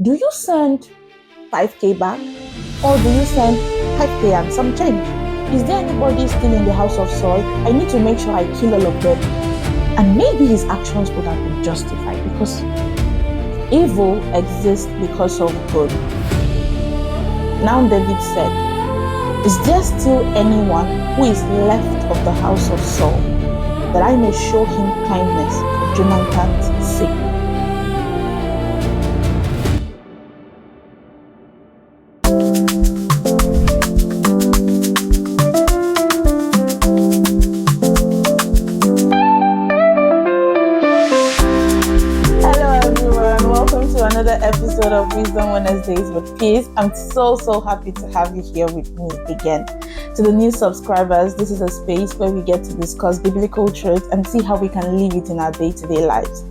Do you send 5K back, or do you send 5K and some change? Is there anybody still in the house of Saul? I need to make sure I kill all of them. And maybe his actions would have been justified because evil exists because of good. Now David said, is there still anyone who is left of the house of Saul, that I may show him kindness for Jonathan's sake? Another episode of Wisdom Wednesdays with Peace. I'm so happy to have you here with me again. To the new subscribers, this is a space where we get to discuss biblical truth and see how we can live it in our day-to-day lives.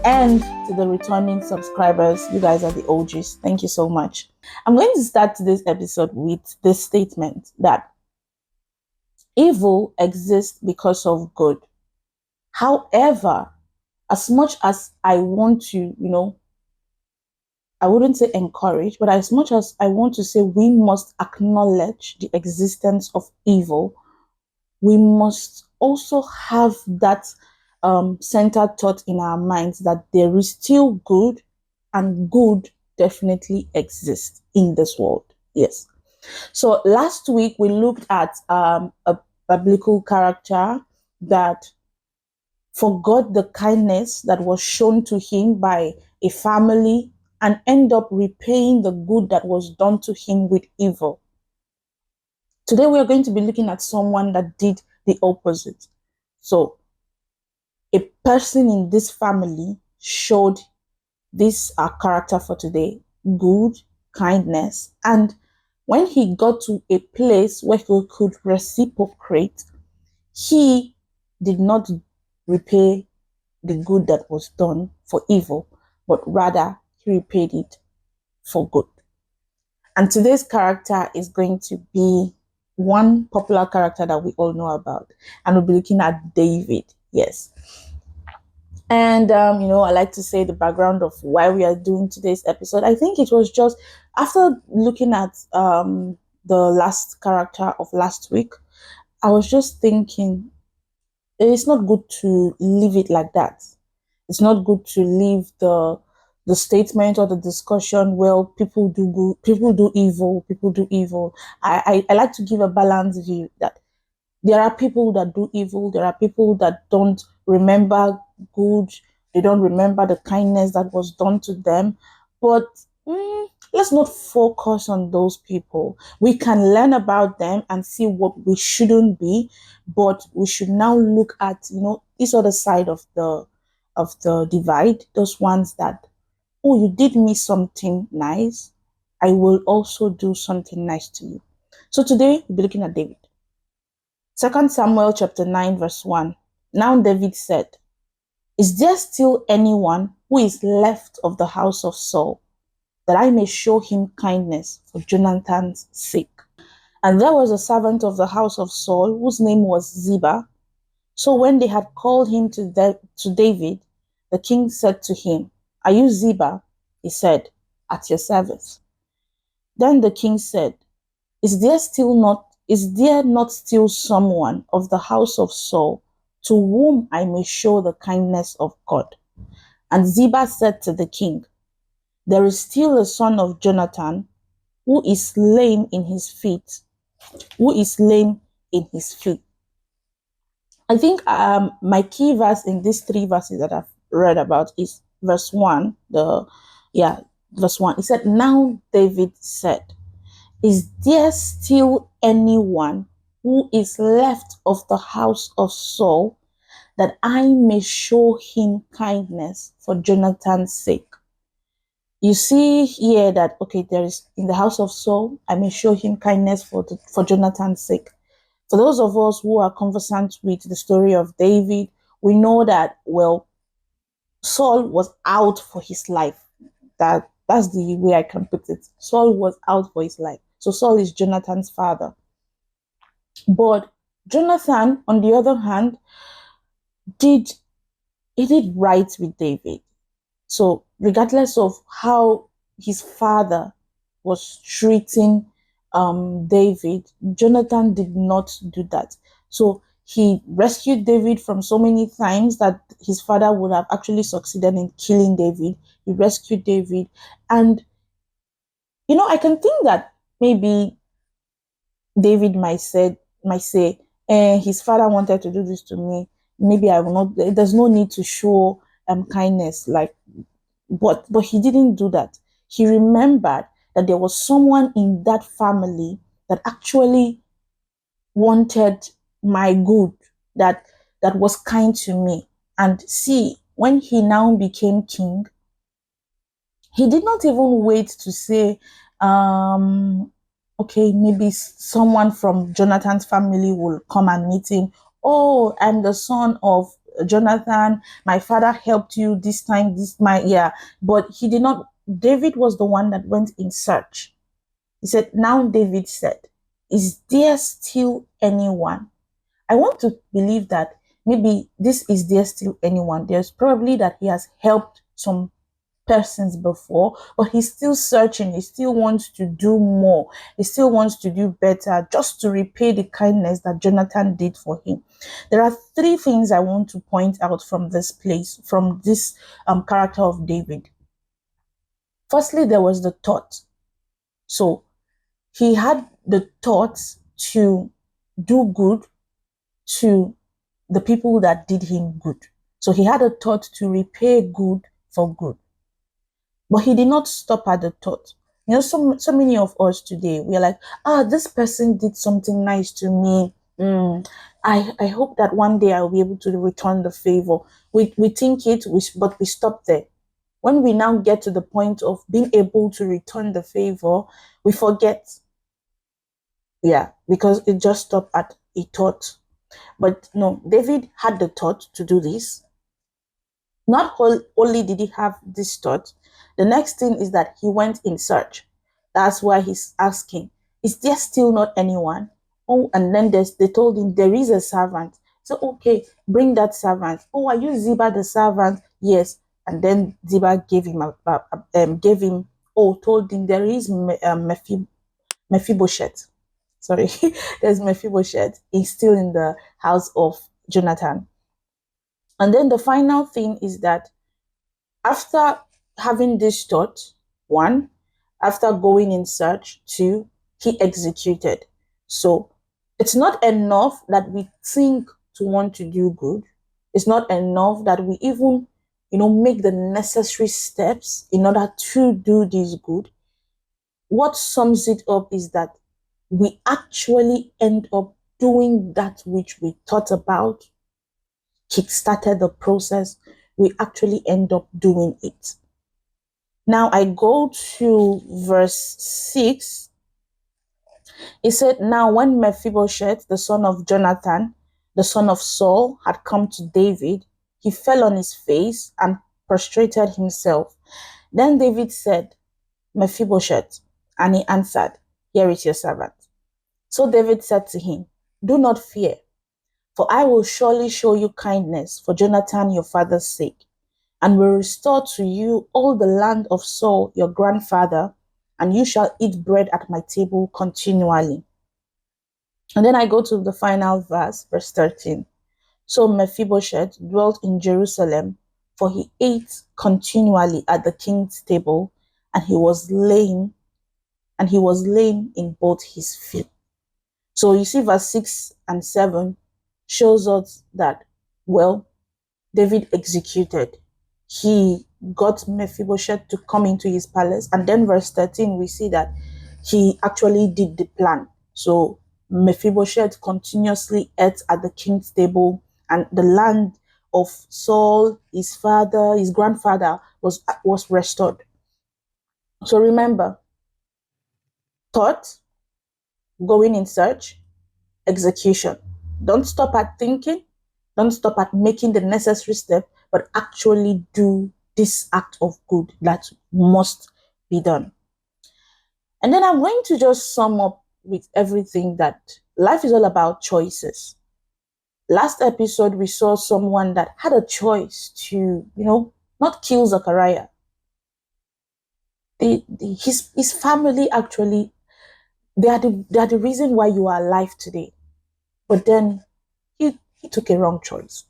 And to the returning subscribers, you guys are the OGs. Thank you so much. I'm going to start today's episode with this statement that evil exists because of good. However, as much as I want to, I wouldn't say encourage, but as much as I want to say we must acknowledge the existence of evil, we must also have that centered thought in our minds that there is still good, and good definitely exists in this world. Yes. So last week we looked at a biblical character that forgot the kindness that was shown to him by a family and end up repaying the good that was done to him with evil. Today we are going to be looking at someone that did the opposite. So a person in this family showed this character for today, good, kindness, and when he got to a place where he could reciprocate, he did not repay the good that was done for evil, but rather he repaid it for good. And today's character is going to be one popular character that we all know about, and we'll be looking at David. Yes. And I like to say the background of why we are doing today's episode. I think it was just after looking at the last character of last week, I was just thinking it's not good to leave it like that. It's not good to leave the statement or the discussion, well, people do good, people do evil. I like to give a balanced view that there are people that do evil, there are people that don't remember good, they don't remember the kindness that was done to them. But let's not focus on those people. We can learn about them and see what we shouldn't be, but we should now look at this other side of the divide, those ones that, oh, you did me something nice, I will also do something nice to you. So today we'll be looking at David. 2 Samuel chapter 9 verse 1. Now David said, is there still anyone who is left of the house of Saul, that I may show him kindness for Jonathan's sake? And there was a servant of the house of Saul whose name was Ziba. So when they had called him to David, the king said to him, are you Ziba? He said, at your service. Then the king said, is there not still someone of the house of Saul to whom I may show the kindness of God? And Ziba said to the king, there is still a son of Jonathan who is lame in his feet. I think my key verse in these three verses that I've read about is verse 1. Verse 1. It said, now David said, is there still anyone who is left of the house of Saul, that I may show him kindness for Jonathan's sake? You see here that, okay, there is in the house of Saul, I may show him kindness for Jonathan's sake. For those of us who are conversant with the story of David, we know that, well, Saul was out for his life. That's the way I can put it. Saul was out for his life. So Saul is Jonathan's father. But Jonathan, on the other hand, did right with David. So regardless of how his father was treating David, Jonathan did not do that. So he rescued David from so many times that his father would have actually succeeded in killing David. He rescued David. And, I can think that maybe David might say, his father wanted to do this to me. Maybe I will not, there's no need to show kindness, like, but he didn't do that. He remembered that there was someone in that family that actually wanted my good, that was kind to me. And see, when he now became king, he did not even wait to say, okay, maybe someone from Jonathan's family will come and meet him. Oh, I'm the son of Jonathan. My father helped you this time, yeah. But he did not. David was the one that went in search. He said, now David said, is there still anyone? I want to believe that maybe this is there still anyone. There's probably that he has helped some persons before, but he's still searching. He still wants to do more. He still wants to do better, just to repay the kindness that Jonathan did for him. There are three things I want to point out from this place, from this character of David. Firstly, there was the thought. So he had the thought to do good to the people that did him good. So he had a thought to repay good for good. But he did not stop at the thought. So many of us today, we are like, this person did something nice to me. I hope that one day I'll be able to return the favor. We think it, but we stop there. When we now get to the point of being able to return the favor, we forget. Yeah, because it just stopped at a thought. But no, David had the thought to do this. Not only did he have this thought, the next thing is that he went in search. That's why he's asking, is there still not anyone? Oh, and then they told him there is a servant. So, okay, bring that servant. Oh, are you Ziba the servant? Yes. And then Ziba told him there is Mephibosheth. Sorry, there's Mephibosheth. He's still in the house of Jonathan. And then the final thing is that after having this thought, one, after going in search, two, he executed. So it's not enough that we think to want to do good. It's not enough that we even, make the necessary steps in order to do this good. What sums it up is that we actually end up doing that which we thought about, kick-started the process, we actually end up doing it. Now I go to verse 6. It said, now when Mephibosheth, the son of Jonathan, the son of Saul, had come to David, he fell on his face and prostrated himself. Then David said, Mephibosheth, and he answered, here is your servant. So David said to him, do not fear, for I will surely show you kindness for Jonathan your father's sake, and will restore to you all the land of Saul your grandfather, and you shall eat bread at my table continually. And then I go to the final verse, verse 13. So Mephibosheth dwelt in Jerusalem, for he ate continually at the king's table, and he was lame in both his feet. So you see verse 6 and 7 shows us that, well, David executed. He got Mephibosheth to come into his palace. And then verse 13, we see that he actually did the plan. So Mephibosheth continuously ate at the king's table, and the land of Saul, his father, his grandfather, was restored. So remember, thought, going in search, execution. Don't stop at thinking. Don't stop at making the necessary step, but actually do this act of good that must be done. And then I'm going to just sum up with everything that life is all about choices. Last episode, we saw someone that had a choice to, not kill Zachariah. his family actually, they are the reason why you are alive today. But then he took a wrong choice.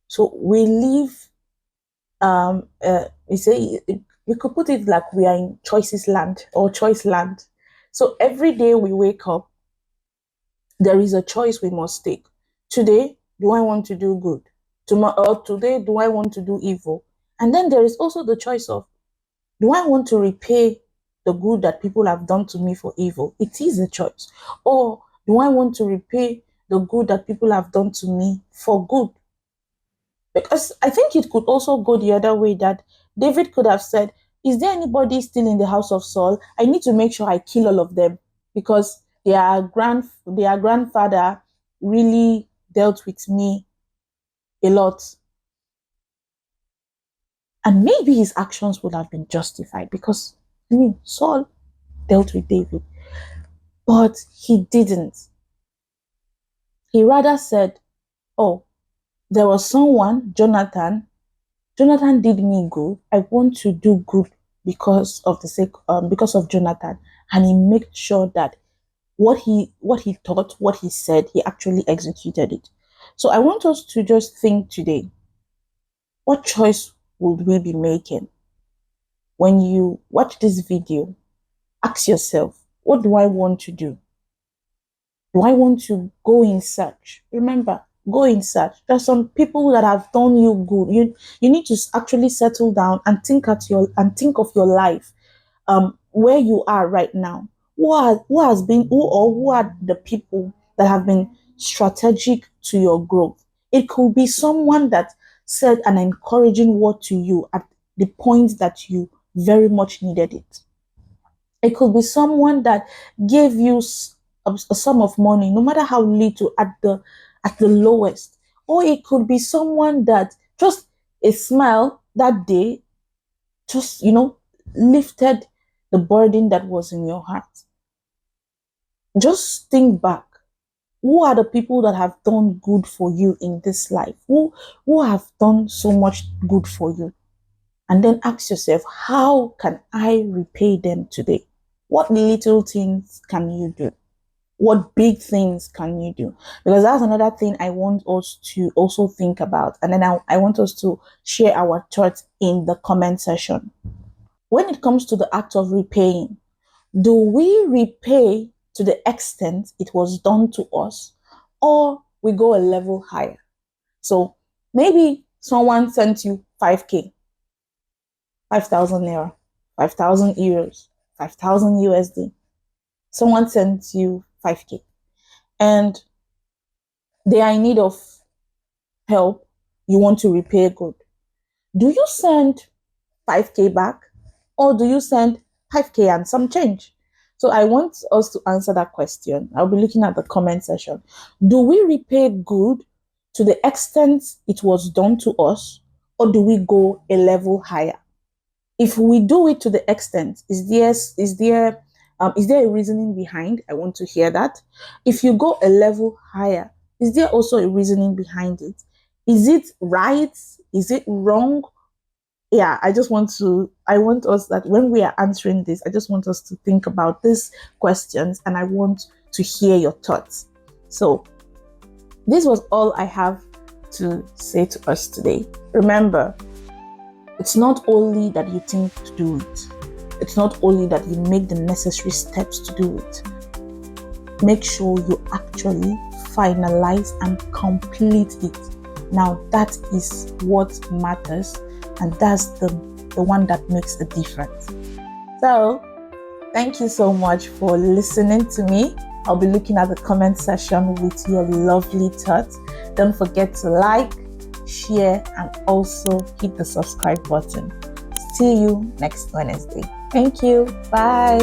So we live, you say, you could put it like we are in choices land or choice land. So every day we wake up, there is a choice we must take. Today, do I want to do good? Tomorrow, or today, do I want to do evil? And then there is also the choice of, do I want to repay the good that people have done to me for evil? It is a choice. Or do I want to repay the good that people have done to me for good? Because I think it could also go the other way, that David could have said, is there anybody still in the house of Saul? I need to make sure I kill all of them, because their grandfather really dealt with me a lot. And maybe his actions would have been justified, because Saul dealt with David. But he didn't. He rather said, oh, there was someone, Jonathan. Jonathan did me good. I want to do good because of the sake, because of Jonathan. And he made sure that what he thought, what he said, he actually executed it. So I want us to just think today, what choice would we be making? When you watch this video, ask yourself, what do I want to do? Do I want to go in search? Remember, go in search. There's some people that have done you good. You need to actually settle down and think of your life, where you are right now. Who are the people that have been strategic to your growth? It could be someone that said an encouraging word to you at the point that you very much needed it. It could be someone that gave you a sum of money, no matter how little, at the lowest. Or it could be someone that just a smile that day just, lifted the burden that was in your heart. Just think back. Who are the people that have done good for you in this life? Who have done so much good for you? And then ask yourself, how can I repay them today? What little things can you do? What big things can you do? Because that's another thing I want us to also think about. And then I want us to share our thoughts in the comment section. When it comes to the act of repaying, do we repay to the extent it was done to us, or we go a level higher? So maybe someone sent you 5K, 5,000 naira, 5,000 euros, 5,000 USD. Someone sent you 5K and they are in need of help. You want to repay good. Do you send 5K back, or do you send 5K and some change? So I want us to answer that question. I'll be looking at the comment section. Do we repay good to the extent it was done to us, or do we go a level higher? If we do it to the extent, is there a reasoning behind? I want to hear that. If you go a level higher, is there also a reasoning behind it? Is it right? Is it wrong? Yeah, I want us that when we are answering this, I just want us to think about these questions, and I want to hear your thoughts. So this was all I have to say to us today. Remember, it's not only that you think to do it. It's not only that you make the necessary steps to do it. Make sure you actually finalize and complete it. Now that is what matters, and that's the one that makes the difference. So thank you so much for listening to me. I'll be looking at the comment section with your lovely thoughts. Don't forget to like, share, and also hit the subscribe button. See you next Wednesday. Thank you. Bye.